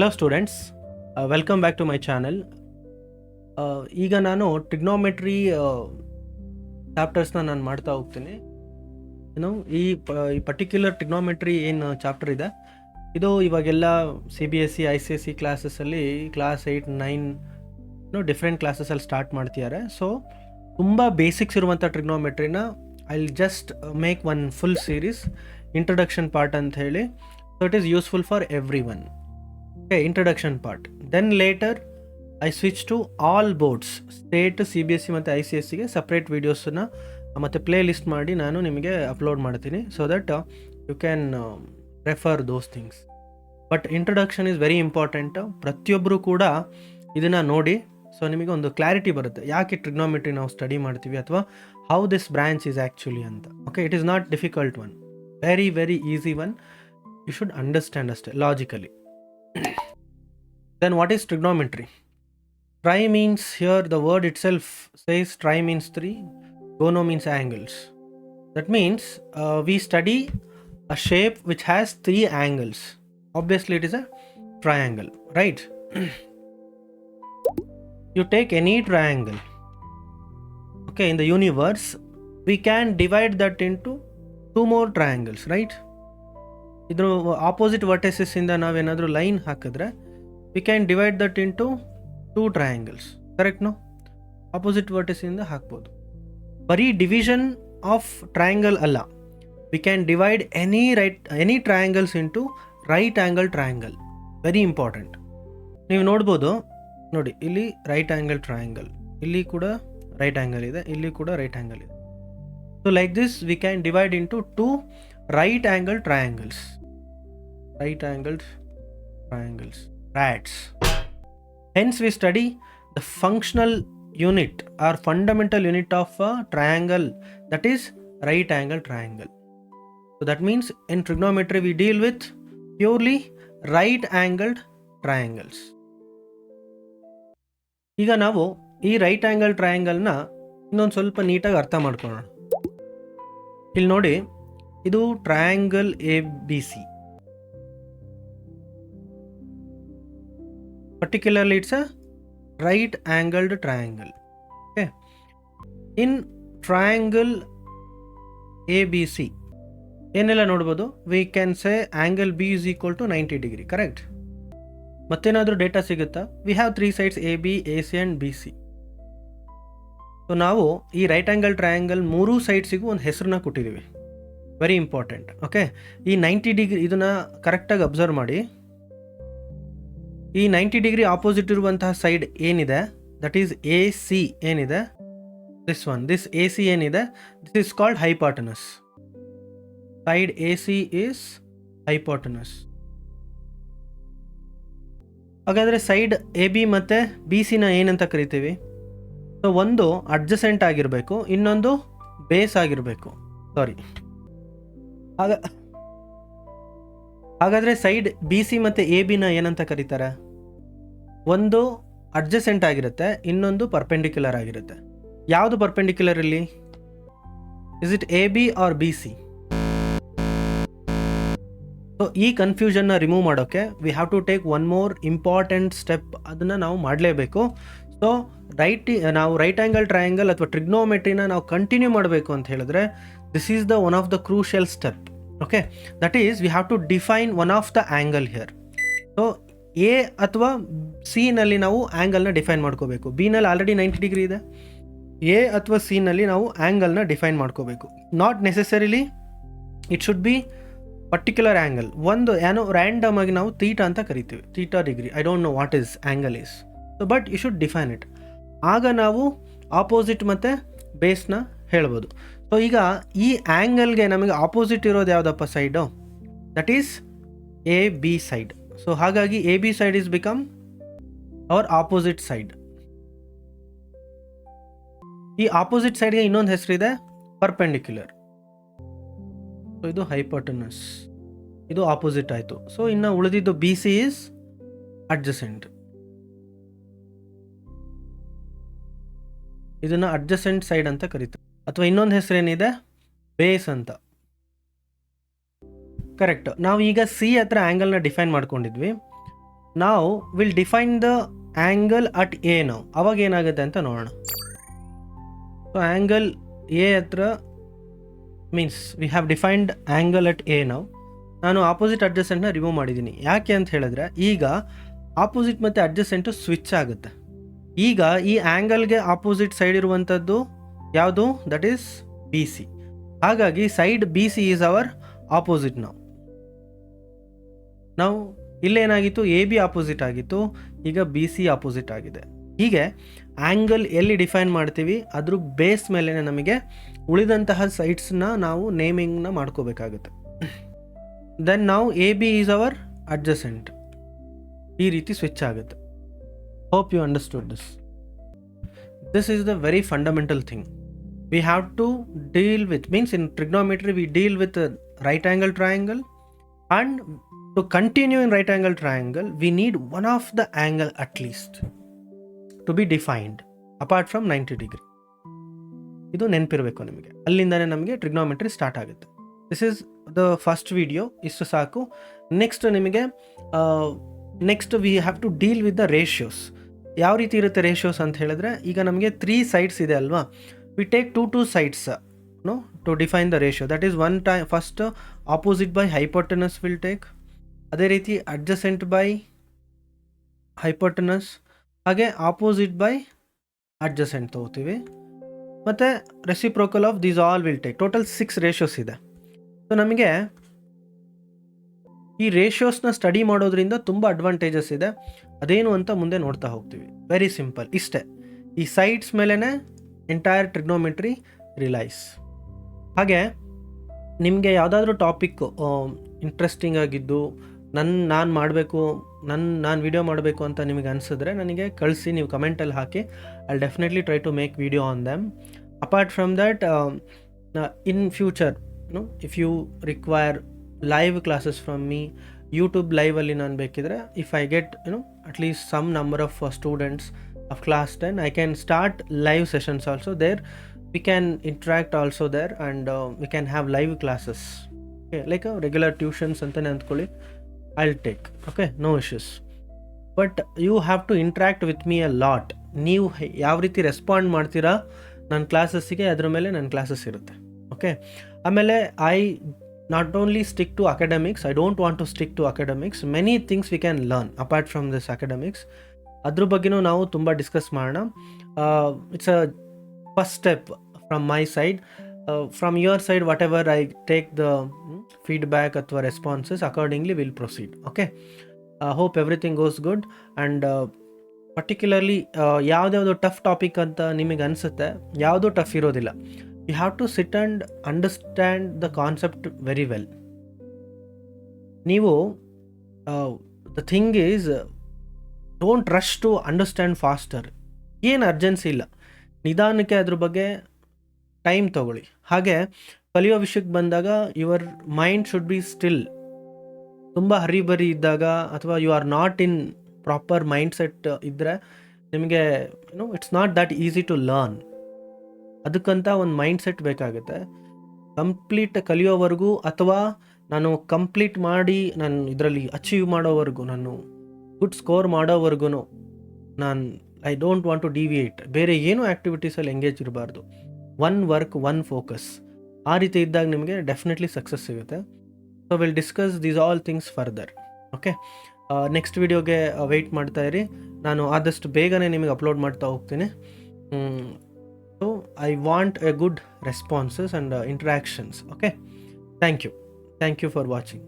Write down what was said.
Hello students, welcome back to my channel. ಈಗ ನಾನು trigonometry ಚಾಪ್ಟರ್ಸ್ನ ನಾನು ಮಾಡ್ತಾ ಹೋಗ್ತೀನಿ. ಈ ಪರ್ಟಿಕ್ಯುಲರ್ ಟ್ರಿಗ್ನೋಮೆಟ್ರಿ ಏನು ಚಾಪ್ಟರ್ ಇದೆ, ಇದು ಇವಾಗೆಲ್ಲ CBSE ICSE ಕ್ಲಾಸಸ್ಸಲ್ಲಿ ಕ್ಲಾಸ್ 8, 9 ಡಿಫ್ರೆಂಟ್ ಕ್ಲಾಸಸ್ಸಲ್ಲಿ ಸ್ಟಾರ್ಟ್ ಮಾಡ್ತಿದ್ದಾರೆ. ಸೊ ತುಂಬ ಬೇಸಿಕ್ಸ್ ಇರುವಂಥ ಟ್ರಿಗ್ನೋಮೆಟ್ರಿನ I will just make one full series, introduction part ಅಂತ ಹೇಳಿ. So it is useful for everyone. Introduction part. Then later I switch to all boards, state, CBSE ಮತ್ತು ICSEಗೆ separate ವೀಡಿಯೋಸನ್ನ ಮತ್ತು play list ಮಾಡಿ ನಾನು ನಿಮಗೆ upload ಮಾಡ್ತೀನಿ, so that you can refer those things. But introduction is very important. ಪ್ರತಿಯೊಬ್ಬರು ಕೂಡ ಇದನ್ನು ನೋಡಿ, ಸೊ ನಿಮಗೆ ಒಂದು ಕ್ಲಾರಿಟಿ ಬರುತ್ತೆ ಯಾಕೆ ಟ್ರಿಗ್ನೋಮೆಟ್ರಿ ನಾವು ಸ್ಟಡಿ ಮಾಡ್ತೀವಿ ಅಥವಾ how this branch is actually ಅಂತ. Okay, it is not difficult one, very very easy one. You should understand ಅಷ್ಟೇ logically. Then what is trigonometry? Tri means, here the word itself says tri means 3, gono means angles. That means we study a shape which has 3 angles. Obviously it is a triangle, right? You take any triangle, okay, in the universe, we can divide that into 2 more triangles, right? ಇದ್ರ opposite ವರ್ಟೆಸಸ್ ಇಂದ ನಾವೇನಾದರೂ line ಹಾಕಿದ್ರೆ we can divide that into 2 triangles, correct? No, opposite vertex ಇಂದ ಹಾಕ್ಬೋದು. ಬರೀ division of triangle ಅಲ್ಲ, we can divide any triangles into right angle triangle. Very important. ನೀವು ನೋಡ್ಬೋದು ನೋಡಿ, ಇಲ್ಲಿ ರೈಟ್ ಆ್ಯಂಗಲ್ ಟ್ರಯಾಂಗಲ್, ಇಲ್ಲಿ ಕೂಡ ರೈಟ್ ಆ್ಯಂಗಲ್ ಇದೆ, ಇಲ್ಲಿ ಕೂಡ ರೈಟ್ ಆ್ಯಂಗಲ್ ಇದೆ. So like this we can divide into 2 right angle triangles. Right angled triangles, RATs. Hence we study the functional unit or fundamental unit of a triangle, that is right angle triangle. So that means in trigonometry we deal with purely right angled triangles. ಈಗ ನಾವು ಈ right angle ಟ್ರಯಾಂಗಲ್ನ ಇನ್ನೊಂದು ಸ್ವಲ್ಪ ನೀಟಾಗಿ ಅರ್ಥ ಮಾಡ್ಕೊಳ್ಳೋಣ. ಇಲ್ಲಿ ನೋಡಿ, ಇದು triangle ABC. Particularly it's a right angled triangle. Okay, in triangle ABC ಏನೆಲ್ಲ ನೋಡ್ಬೋದು, we can say angle B is equal to 90 degree, correct? ಮತ್ತೇನಾದರೂ ಡೇಟಾ ಸಿಗುತ್ತಾ? we have 3 sides AB, AC and BC. So ನಾವು ಈ right angle triangle 3 ಸೈಡ್ಸಿಗೂ ಒಂದು ಹೆಸರನ್ನ ಕೊಟ್ಟಿದ್ದೀವಿ, very important. Okay, ಈ 90 ಡಿಗ್ರಿ ಇದನ್ನು ಕರೆಕ್ಟಾಗಿ ಅಬ್ಸರ್ವ್ ಮಾಡಿ. ಈ 90 ಡಿಗ್ರಿ ಆಪೋಸಿಟ್ ಇರುವಂತಹ ಸೈಡ್ ಏನಿದೆ, ದಟ್ ಈಸ್ AC ಏನಿದೆ, ದಿಸ್ AC ಏನಿದೆ, this is called hypotenuse. Side AC is hypotenuse. ಹಾಗಾದರೆ ಸೈಡ್ AB ಮತ್ತು BCನ ಏನಂತ ಕರಿತೀವಿ? ಸೊ ಒಂದು ಅಡ್ಜಸೆಂಟ್ ಆಗಿರಬೇಕು, ಇನ್ನೊಂದು ಬೇಸ್ ಆಗಿರಬೇಕು. ಸಾರಿ, ಹಾಗಾದರೆ ಸೈಡ್ BC ಮತ್ತು ABನ ಏನಂತ ಕರೀತಾರೆ? ಒಂದು ಅಡ್ಜಸೆಂಟ್ ಆಗಿರುತ್ತೆ, ಇನ್ನೊಂದು ಪರ್ಪೆಂಡಿಕ್ಯುಲರ್ ಆಗಿರುತ್ತೆ. ಯಾವುದು ಪರ್ಪೆಂಡಿಕ್ಯುಲರ್ ಇಲ್ಲಿ? Is it AB or BC? So ಈ ಕನ್ಫ್ಯೂಷನ್ನ ರಿಮೂವ್ ಮಾಡೋಕ್ಕೆ we have to take one more important step. ಅದನ್ನು ನಾವು ಮಾಡಲೇಬೇಕು. ಸೊ ನಾವು ರೈಟ್ ಆ್ಯಂಗಲ್ ಟ್ರಯಾಂಗಲ್ ಅಥವಾ ಟ್ರಿಗ್ನೋಮೆಟ್ರಿನ ನಾವು ಕಂಟಿನ್ಯೂ ಮಾಡಬೇಕು ಅಂತ ಹೇಳಿದ್ರೆ, this is the one of the crucial step. Okay, that is we have to define one of the angle here. So A ಅಥವಾ C-ನಲ್ಲಿ ನಾವು ಆ್ಯಂಗಲ್ನ ಡಿಫೈನ್ ಮಾಡ್ಕೋಬೇಕು. B-ನಲ್ಲಿ ಆಲ್ರೆಡಿ 90 ಡಿಗ್ರಿ ಇದೆ. A ಅಥವಾ C-ನಲ್ಲಿ ನಾವು ಆ್ಯಂಗಲ್ನ ಡಿಫೈನ್ ಮಾಡ್ಕೋಬೇಕು. Not necessarily it should be particular angle. ಒಂದು ಏನೋ ರ್ಯಾಂಡಮ್ ಆಗಿ ನಾವು ಥೀಟಾ ಅಂತ ಕರಿತೀವಿ, theta degree. I don't know what is angle is. So but you should define it. ಆಗ ನಾವು ಆಪೋಸಿಟ್ ಮತ್ತು ಬೇಸ್ನ ಹೇಳ್ಬೋದು. ಸೊ ಈಗ ಈ ಆ್ಯಂಗಲ್ಗೆ ನಮಗೆ ಆಪೋಸಿಟ್ ಇರೋದು ಯಾವುದಪ್ಪ side? That is AB side. So ಹಾಗಾಗಿ AB side is become our opposite side. ಈ ಆಪೋಸಿಟ್ ಸೈಡ್ಗೆ ಇನ್ನೊಂದು ಹೆಸರಿದೆ, ಪರ್ಪೆಂಡಿಕ್ಯುಲರ್. ಸೊ ಇದು ಹೈಪಾಟನಸ್, ಇದು ಆಪೋಸಿಟ್ ಆಯಿತು. ಸೊ ಇನ್ನು ಉಳಿದಿದ್ದು BC ಈಸ್ ಅಡ್ಜಸೆಂಟ್. ಇದನ್ನು ಅಡ್ಜಸೆಂಟ್ ಸೈಡ್ ಅಂತ ಕರೀತಾರೆ, ಅಥವಾ ಇನ್ನೊಂದು ಹೆಸರೇನಿದೆ, ಬೇಸ್ ಅಂತ. ಕರೆಕ್ಟ್. ನಾವು ಈಗ ಸಿ ಹತ್ರ ಆ್ಯಂಗಲ್ನ ಡಿಫೈನ್ ಮಾಡ್ಕೊಂಡಿದ್ವಿ. ನಾವು will define the angle at A ನಾವು. ಅವಾಗ ಏನಾಗುತ್ತೆ ಅಂತ ನೋಡೋಣ. ಸೊ ಆ್ಯಂಗಲ್ ಎ ಹತ್ರ means we have defined angle at A ನಾವು. ನಾನು ಆಪೋಸಿಟ್ ಅಡ್ಜಸೆಂಟ್ನ ರಿಮೂವ್ ಮಾಡಿದ್ದೀನಿ. ಯಾಕೆ ಅಂತ ಹೇಳಿದ್ರೆ ಈಗ ಆಪೋಸಿಟ್ ಮತ್ತು ಅಡ್ಜಸೆಂಟು ಸ್ವಿಚ್ ಆಗುತ್ತೆ. ಈಗ ಈ ಆ್ಯಂಗಲ್ಗೆ ಆಪೋಸಿಟ್ ಸೈಡ್ ಇರುವಂಥದ್ದು ಯಾವುದು? That is B C. ಹಾಗಾಗಿ side B C is our opposite. ನಾವು ಇಲ್ಲೇನಾಗಿತ್ತು? ಎ ಬಿ ಆಪೋಸಿಟ್ ಆಗಿತ್ತು, ಈಗ ಬಿ ಸಿ ಆಪೋಸಿಟ್ ಆಗಿದೆ. ಹೀಗೆ ಆ್ಯಂಗಲ್ ಎಲ್ಲಿ ಡಿಫೈನ್ ಮಾಡ್ತೀವಿ ಅದ್ರ ಬೇಸ್ ಮೇಲೆ ನಮಗೆ ಉಳಿದಂತಹ ಸೈಡ್ಸ್ನ ನಾವು ನೇಮಿಂಗ್ನ ಮಾಡ್ಕೋಬೇಕಾಗುತ್ತೆ. ದೆನ್ ನಾವು A B is our adjacent. ಈ ರೀತಿ ಸ್ವಿಚ್ ಆಗುತ್ತೆ. Hope you understood this. This is the very fundamental thing we have to deal with. Means in trigonometry we deal with right angle triangle, and to continue in right angle triangle we need one of the angle at least to be defined apart from 90 degree. ಇದು ನೆನಪಿರಬೇಕು ನಿಮಗೆ. ಅಲ್ಲಿಂದನೇ ನಮಗೆ trigonometry start ಆಗುತ್ತೆ. This is the first video. ಇಷ್ಟು ಸಾಕು. Next ನಿಮಗೆ next we have to deal with the ratios. ಯಾವ ರೀತಿ ಇರುತ್ತೆ ರೇಷಿಯೋಸ್ ಅಂತ ಹೇಳಿದ್ರೆ, ಈಗ ನಮಗೆ 3 ಸೈಡ್ಸ್ ಇದೆ ಅಲ್ವಾ. We take 2 sides to define the ratio. That is one time first opposite by hypotenuse will take, ಅದೇ ರೀತಿ adjacent by hypotenuse, ಹಾಗೆ opposite by adjacent ತಗೋತೀವಿ, ಮತ್ತು reciprocal of these all will take. Total 6 ratios ಇದೆ. So ನಮಗೆ ಈ ರೇಷಿಯೋಸ್ನ study ಮಾಡೋದ್ರಿಂದ ತುಂಬ ಅಡ್ವಾಂಟೇಜಸ್ ಇದೆ. ಅದೇನು ಅಂತ ಮುಂದೆ ನೋಡ್ತಾ ಹೋಗ್ತೀವಿ. ವೆರಿ ಸಿಂಪಲ್, ಇಷ್ಟೇ. ಈ ಸೈಡ್ಸ್ ಮೇಲೇ ಎಂಟೈರ್ ಟ್ರಿಗ್ನೋಮೆಟ್ರಿ ರಿಲೈಸ್. ಹಾಗೆ ನಿಮಗೆ ಯಾವುದಾದ್ರೂ ಟಾಪಿಕ್ಕು ಇಂಟ್ರೆಸ್ಟಿಂಗ್ ಆಗಿದ್ದು ನಾನು ಮಾಡಬೇಕು, ನಾನು ವಿಡಿಯೋ ಮಾಡಬೇಕು ಅಂತ ನಿಮಗೆ ಅನಿಸಿದ್ರೆ ನನಗೆ ಕಳಿಸಿ, ನೀವು ಕಮೆಂಟಲ್ಲಿ ಹಾಕಿ. I definitely try to make video on them. Apart from that, in future if you require live classes from me, YouTube ಲೈವಲ್ಲಿ ನಾನು ಬೇಕಿದ್ರೆ, if I get at least some number of students of class 10, I can start live sessions also there. We can interact also there, and we can have live classes, okay, like a regular tuitions antane andಕೊಳ್ಳಿ. I'll take, okay, no issues. But you have to interact with me a lot. ನೀವು ಯಾವ ರೀತಿ respond ಮಾಡ್ತೀರಾ ನನ್ನ ಕ್ಲಾಸಸ್ಸಿಗೆ, ಅದ್ರ ಮೇಲೆ ನನ್ನ classes ಇರುತ್ತೆ. Okay, ಆಮೇಲೆ I not only stick to academics. I don't want to stick to academics. Many things we can learn apart from this academics. ಅದ್ರ ಬಗ್ಗೆನೂ ನಾವು ತುಂಬ ಡಿಸ್ಕಸ್ ಮಾಡೋಣ. It's a first step from my side. From your side, whatever I take the feedback or responses, accordingly we'll proceed. Okay, hope everything goes good. And particularly ಯಾವ್ದು tough topic ಅಂತ ನಿಮಗೆ ಅನಿಸುತ್ತೆ, ಯಾವುದು ಟಫ್ ಇರೋದಿಲ್ಲ. You have to sit and understand the concept very well. ನೀವು the thing is don't rush to understand faster. ಏನು urgency ಇಲ್ಲ, ನಿಧಾನಕ್ಕೆ ಅದ್ರ ಬಗ್ಗೆ ಟೈಮ್ ತಗೊಳ್ಳಿ. ಹಾಗೆ ಕಲಿಯೋ ವಿಷಯಕ್ಕೆ ಬಂದಾಗ your mind should be still. ತುಂಬ ಹರಿಬರಿ ಇದ್ದಾಗ ಅಥವಾ you are not in proper mind set ಇದ್ದರೆ ನಿಮಗೆ it's not that easy to learn. ಅದಕ್ಕಂತ ಒಂದು ಮೈಂಡ್ ಸೆಟ್ ಬೇಕಾಗುತ್ತೆ. ಕಂಪ್ಲೀಟ್ ಕಲಿಯೋವರೆಗೂ ಅಥವಾ ನಾನು ಕಂಪ್ಲೀಟ್ ಮಾಡಿ ನಾನು ಇದರಲ್ಲಿ ಅಚೀವ್ ಮಾಡೋವರೆಗೂ, ನಾನು ಗುಡ್ ಸ್ಕೋರ್ ಮಾಡೋವರೆಗೂ ನಾನು I don't want to deviate. ಬೇರೆ ಏನೂ ಆ್ಯಕ್ಟಿವಿಟೀಸಲ್ಲಿ ಎಂಗೇಜ್ ಇರಬಾರ್ದು. One work, one focus. ಆ ರೀತಿ ಇದ್ದಾಗ ನಿಮಗೆ ಡೆಫಿನೆಟ್ಲಿ ಸಕ್ಸಸ್ ಸಿಗುತ್ತೆ. So will discuss these all things further. Okay, next ವಿಡಿಯೋಗೆ ವೆಯ್ಟ್ ಮಾಡ್ತಾ ಇರಿ. ನಾನು ಆದಷ್ಟು ಬೇಗನೆ ನಿಮಗೆ ಅಪ್ಲೋಡ್ ಮಾಡ್ತಾ ಹೋಗ್ತೀನಿ. So I want a good responses and interactions. Okay, thank you for watching.